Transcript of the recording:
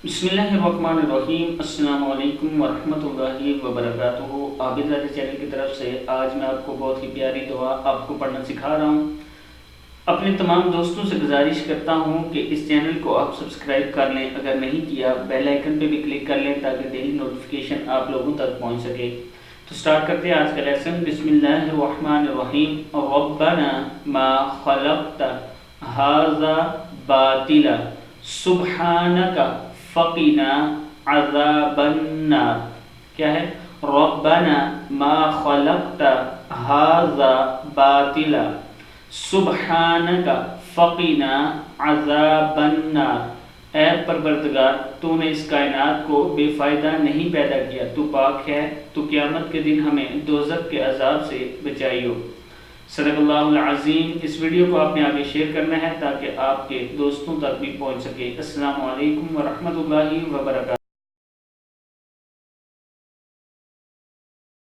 बिस्मिल्लाहिर्रहमानिर्रहीम। अस्सलाम वालेकुम वरहमतुल्लाहि वबरकातुहू। आबिद राजा चैनल की तरफ से आज मैं आपको बहुत ही प्यारी दुआ आपको पढ़ना सिखा रहा हूँ। अपने तमाम दोस्तों से गुजारिश करता हूँ कि इस चैनल को आप सब्सक्राइब कर लें, अगर नहीं किया बेल आइकन पे भी क्लिक कर लें ताकि डेली नोटिफिकेशन आप लोगों तक पहुँच सके। तो स्टार्ट करते हैं आज का लेसन। बिस्मिल्लाहिर्रहमानिर्रहीम। रब्बना मा खलक़्त हाज़ा बातिला सुब्हानका फ़क़िना अज़ाबन्नार। क्या है? रब्बना मा खलक़्त हाज़ा बातिला सुब्हानका फ़क़िना अज़ाबन्नार। ऐ परवरदिगार, तूने इस कायनात को बेफ़ायदा नहीं पैदा किया, तू पाक है, तो क़यामत के दिन हमें दोज़ख के अज़ाब से बचाइयो। सदक़ल्लाहुल अज़ीम। इस वीडियो को आपने आगे शेयर करना है ताकि आपके दोस्तों तक भी पहुंच सके। अस्सलामु अलैकुम व रहमतुल्लाहि व बरकातुहू।